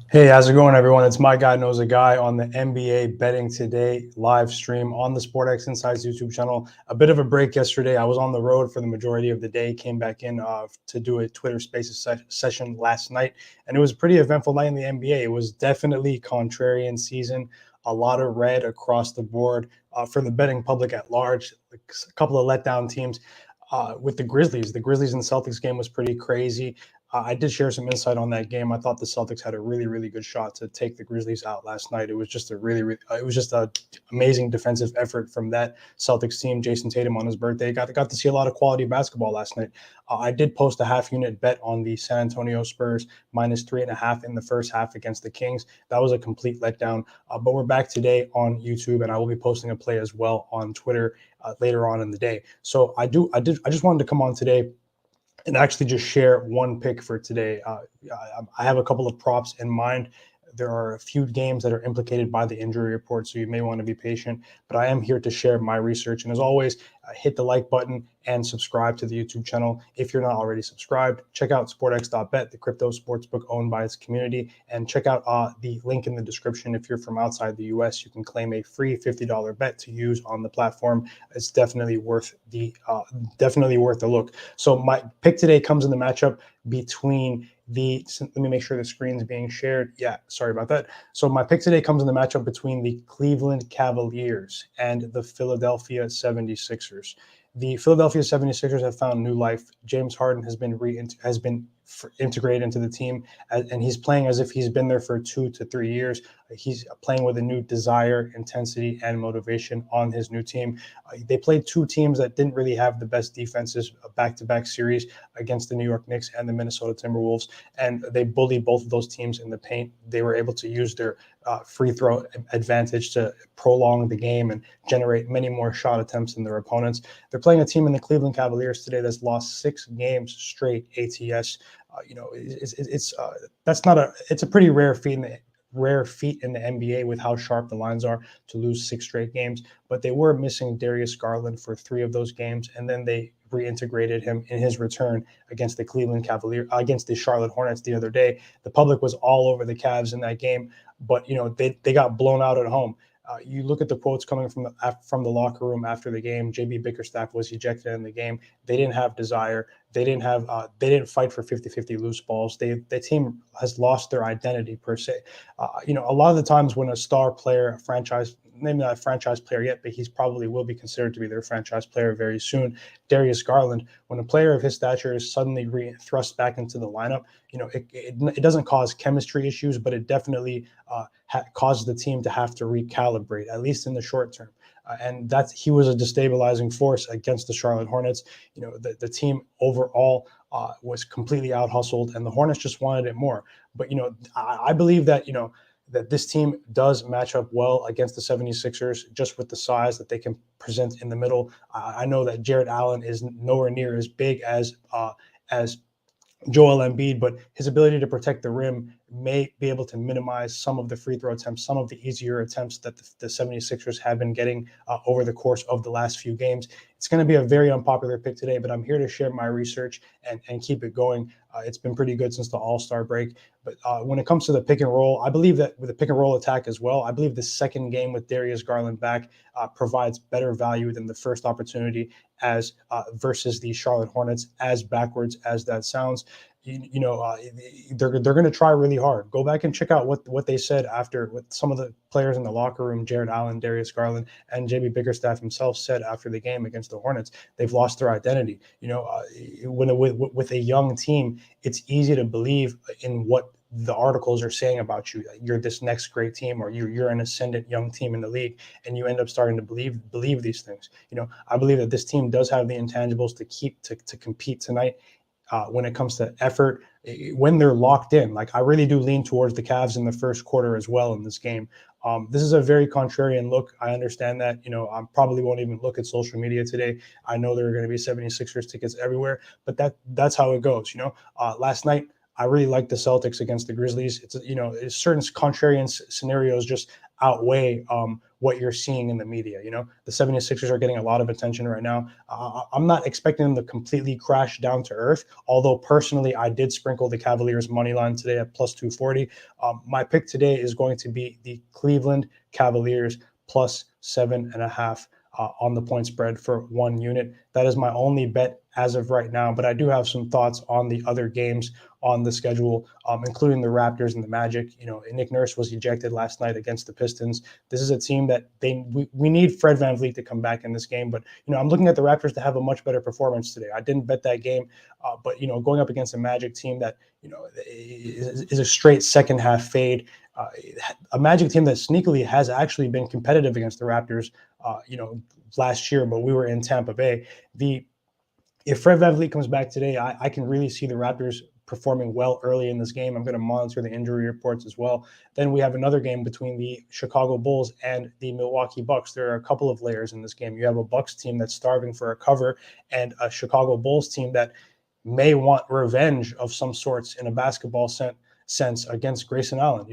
Hey, how's it going, everyone? It's my guy knows a guy on the NBA Betting Today live stream on the SportX Insights YouTube channel. A bit of a break yesterday. I was on the road for the majority of the day, came back in to do a Twitter Spaces session last night, and it was a pretty eventful night in the NBA. It was definitely contrarian season, a lot of red across the board for the betting public at large, a couple of letdown teams. With the Grizzlies and Celtics game was pretty crazy. I did share some insight on that game. I thought the Celtics had a really, really good shot to take the Grizzlies out last night. It was just a it was just a amazing defensive effort from that Celtics team. Jason Tatum on his birthday got to see a lot of quality basketball last night. I did post a half unit bet on the San Antonio Spurs -3.5 in the first half against the Kings. That was a complete letdown. But we're back today on YouTube, and I will be posting a play as well on Twitter later on in the day. So I just wanted to come on today and actually just share one pick for today. I have a couple of props in mind. There are a few games that are implicated by the injury report, so you may want to be patient. But I am here to share my research. And as always, hit the like button and subscribe to the YouTube channel if you're not already subscribed. Check out sportx.bet, the crypto sportsbook owned by its community. And check out the link in the description. If you're from outside the US, you can claim a free $50 bet to use on the platform. It's definitely worth the look. So my pick today comes in the matchup between let me make sure the screen's being shared. Yeah, sorry about that. So my pick today comes in the matchup between the Cleveland Cavaliers and the Philadelphia 76ers. The Philadelphia 76ers have found new life. James Harden has been integrated into the team, and he's playing as if he's been there for 2 to 3 years. He's playing with a new desire, intensity, and motivation on his new team. They played two teams that didn't really have the best defenses back-to-back series against the New York Knicks and the Minnesota Timberwolves, and they bullied both of those teams in the paint. They were able to use their free throw advantage to prolong the game and generate many more shot attempts than their opponents. They're playing a team in the Cleveland Cavaliers today that's lost 6 games straight ATS. It's a pretty rare feat in the NBA with how sharp the lines are to lose 6 straight games. But they were missing Darius Garland for 3 of those games, and then they reintegrated him in his return against against the Charlotte Hornets the other day. The public was all over the Cavs in that game, but they got blown out at home. You look at the quotes coming from the locker room after the game. JB Bickerstaff was ejected in the game. They didn't have desire. They didn't fight for 50-50 loose balls. The team has lost their identity per se. A lot of the times when a star player, maybe not a franchise player yet, but he's probably will be considered to be their franchise player very soon. Darius Garland, when a player of his stature is suddenly thrust back into the lineup, it doesn't cause chemistry issues, but it definitely causes the team to have to recalibrate, at least in the short term. And he was a destabilizing force against the Charlotte Hornets. The team overall was completely out hustled, and the Hornets just wanted it more. But I believe that that this team does match up well against the 76ers just with the size that they can present in the middle. I know that Jared Allen is nowhere near as big as Joel Embiid, but his ability to protect the rim may be able to minimize some of the free throw attempts, some of the easier attempts that the 76ers have been getting over the course of the last few games. It's going to be a very unpopular pick today, but I'm here to share my research and keep it going. It's been pretty good since the All-Star break. But when it comes to the pick and roll, I believe that with the pick and roll attack as well, I believe the second game with Darius Garland back provides better value than the first opportunity as versus the Charlotte Hornets, as backwards as that sounds. They're going to try really hard. Go back and check out what they said after, what some of the players in the locker room, Jared Allen, Darius Garland, and JB Bickerstaff himself said after the game against the Hornets. They've lost their identity. With a young team, it's easy to believe in what the articles are saying about you. You're this next great team, or you're an ascendant young team in the league, and you end up starting to believe these things. I believe that this team does have the intangibles to compete tonight. When it comes to effort, when they're locked in, like I really do lean towards the Cavs in the first quarter as well in this game. This is a very contrarian look. I understand that. I probably won't even look at social media today. I know there are going to be 76ers tickets everywhere, but that's how it goes. Last night I really liked the Celtics against the Grizzlies. It's certain contrarian scenarios just outweigh what you're seeing in the media. The 76ers are getting a lot of attention right now. I'm not expecting them to completely crash down to earth, although personally I did sprinkle the Cavaliers money line today at plus 240. My pick today is going to be the Cleveland Cavaliers plus 7.5 on the point spread for 1 unit. That is my only bet as of right now, but I do have some thoughts on the other games on the schedule, including the Raptors and the Magic. Nick Nurse was ejected last night against the Pistons. This is a team that we need Fred VanVleet to come back in this game, but I'm looking at the Raptors to have a much better performance today. I didn't bet that game, but going up against a Magic team that is a straight second half fade, a Magic team that sneakily has actually been competitive against the Raptors, last year, but we were in Tampa Bay. If Fred VanVleet comes back today, I can really see the Raptors performing well early in this game. I'm going to monitor the injury reports as well. Then we have another game between the Chicago Bulls and the Milwaukee Bucks. There are a couple of layers in this game. You have a Bucks team that's starving for a cover and a Chicago Bulls team that may want revenge of some sorts in a basketball sense against Grayson Allen.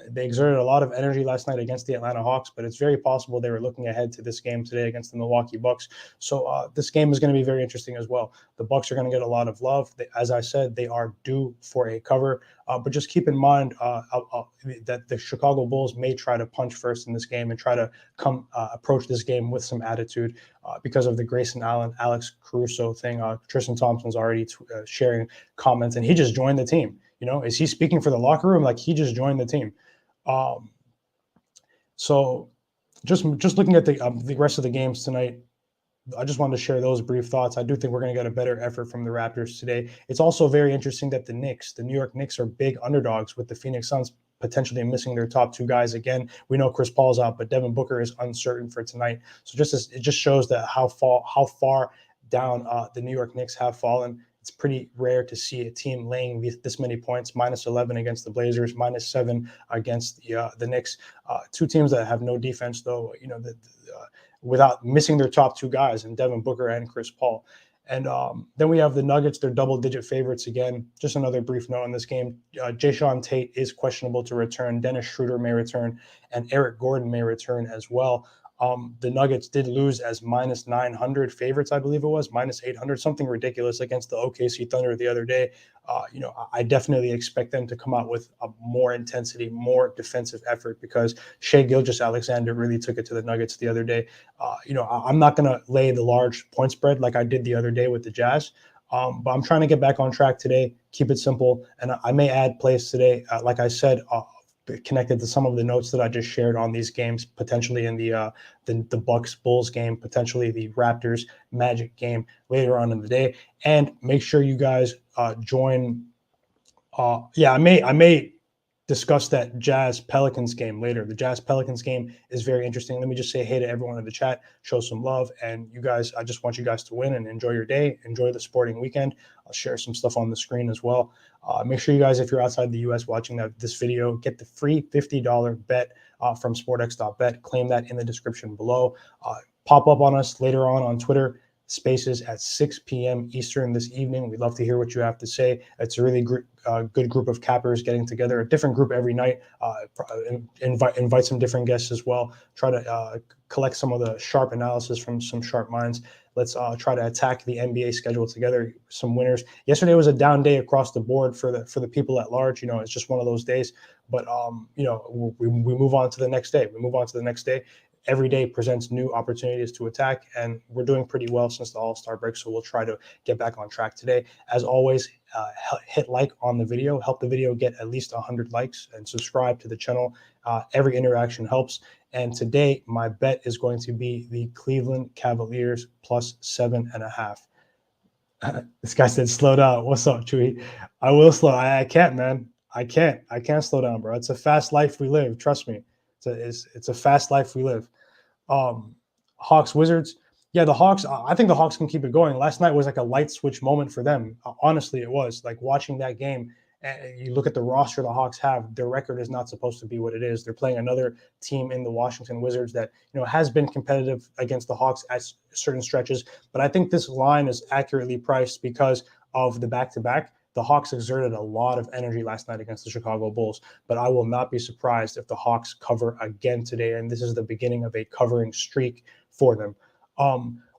They exerted a lot of energy last night against the Atlanta Hawks, but it's very possible they were looking ahead to this game today against the Milwaukee Bucks. So this game is going to be very interesting as well. The Bucks are going to get a lot of love. As I said, they are due for a cover, but just keep in mind that the Chicago Bulls may try to punch first in this game and try to approach this game with some attitude because of the Grayson Allen, Alex Caruso thing. Tristan Thompson's already sharing comments, and he just joined the team. Is he speaking for the locker room? Like, he just joined the team. So just looking at the rest of the games tonight, I just wanted to share those brief thoughts. I do think we're going to get a better effort from the Raptors today. It's also very interesting that the New York Knicks are big underdogs with the Phoenix Suns potentially missing their top two guys again. We know Chris Paul's out, but Devin Booker is uncertain for tonight. So it just shows that how far down the New York Knicks have fallen. It's pretty rare to see a team laying this many points, -11 against the Blazers, -7 against the Knicks. Two teams that have no defense, though, without missing their top two guys, and Devin Booker and Chris Paul. And then we have the Nuggets. They're double-digit favorites again. Just another brief note on this game. Jayshawn Tate is questionable to return. Dennis Schroeder may return, and Eric Gordon may return as well. The Nuggets did lose as -900 favorites, I believe it was, -800, something ridiculous against the OKC Thunder the other day. I definitely expect them to come out with a more intensity, more defensive effort, because Shai Gilgeous-Alexander really took it to the Nuggets the other day. I'm not going to lay the large point spread like I did the other day with the Jazz, but I'm trying to get back on track today, keep it simple, and I may add plays today, like I said, connected to some of the notes that I just shared on these games, potentially in the Bucks Bulls game, potentially the Raptors Magic game later on in the day. And make sure you guys join. I may discuss that Jazz Pelicans game later. The Jazz Pelicans game is very interesting. Let me just say hey to everyone in the chat, show some love, and you guys, I just want you guys to win and enjoy your day, enjoy the sporting weekend. I'll share some stuff on the screen as well. Make sure you guys, if you're outside the US watching this video, get the free $50 bet from sportx.bet. Claim that in the description below. Pop up on us later on Twitter Spaces at 6 p.m. Eastern this evening. We'd love to hear what you have to say. It's a really good group of cappers getting together, a different group every night. Invite some different guests as well. Try to collect some of the sharp analysis from some sharp minds. Let's try to attack the NBA schedule together. Some winners. Yesterday was a down day across the board for the people at large. It's just one of those days. But we move on to the next day. Every day presents new opportunities to attack, and we're doing pretty well since the All-Star break, so we'll try to get back on track today. As always, hit like on the video, help the video get at least 100 likes, and subscribe to the channel. Every interaction helps. And today, my bet is going to be the Cleveland Cavaliers plus 7.5. This guy said, slow down. What's up, Chewy? I will slow. I can't, man. I can't slow down, bro. It's a fast life we live. Trust me. It's a fast life we live. Hawks Wizards. Yeah, the Hawks, I think the Hawks can keep it going. Last night was like a light switch moment for them. Honestly, it was. Like, watching that game, and you look at the roster the Hawks have, their record is not supposed to be what it is. They're playing another team in the Washington Wizards that, has been competitive against the Hawks at certain stretches. But I think this line is accurately priced because of the back-to-back. the Hawks exerted a lot of energy last night against the Chicago Bulls, but I will not be surprised if the Hawks cover again today, and this is the beginning of a covering streak for them.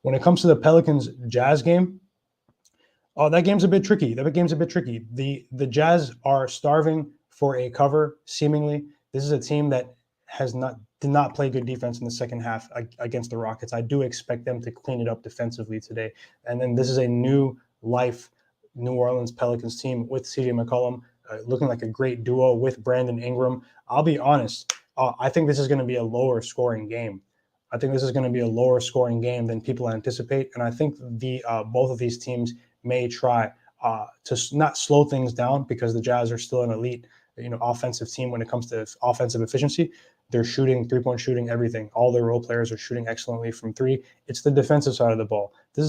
When it comes to the Pelicans Jazz game, that game's a bit tricky. The Jazz are starving for a cover, seemingly. This is a team that did not play good defense in the second half against the Rockets. I do expect them to clean it up defensively today. And then this is a new life New Orleans Pelicans team with CJ McCollum, looking like a great duo with Brandon Ingram. I'll be honest, I think this is going to be a lower scoring game. I think this is going to be a lower scoring game than people anticipate. And I think both of these teams may try to not slow things down, because the Jazz are still an elite, offensive team when it comes to offensive efficiency. They're shooting, three-point shooting, everything. All their role players are shooting excellently from three. It's the defensive side of the ball. This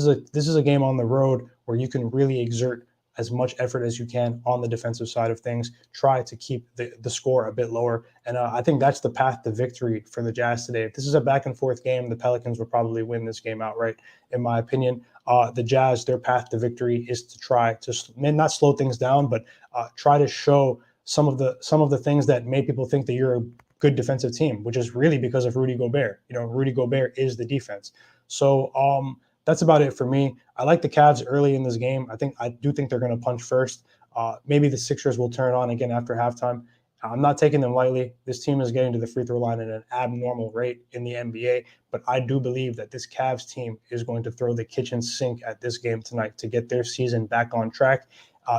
is a game on the road where you can really exert as much effort as you can on the defensive side of things. Try to keep the score a bit lower. And I think that's the path to victory for the Jazz today. If this is a back-and-forth game, the Pelicans will probably win this game outright, in my opinion. The Jazz, their path to victory is to try to not slow things down, but try to show some of the things that made people think that you're a good defensive team, which is really because of Rudy Gobert. Rudy Gobert is the defense. So that's about it for me. I like the Cavs early in this game. I do think they're going to punch first. Maybe the Sixers will turn on again after halftime. I'm not taking them lightly. This team is getting to the free throw line at an abnormal rate in the NBA, but I do believe that this Cavs team is going to throw the kitchen sink at this game tonight to get their season back on track.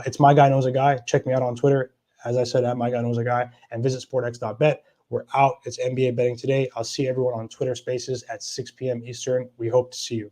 It's My Guy Knows a Guy. Check me out on Twitter, as I said, at My Guy Knows a Guy, and visit sportx.bet. We're out. It's NBA betting today. I'll see everyone on Twitter Spaces at 6 p.m. Eastern. We hope to see you.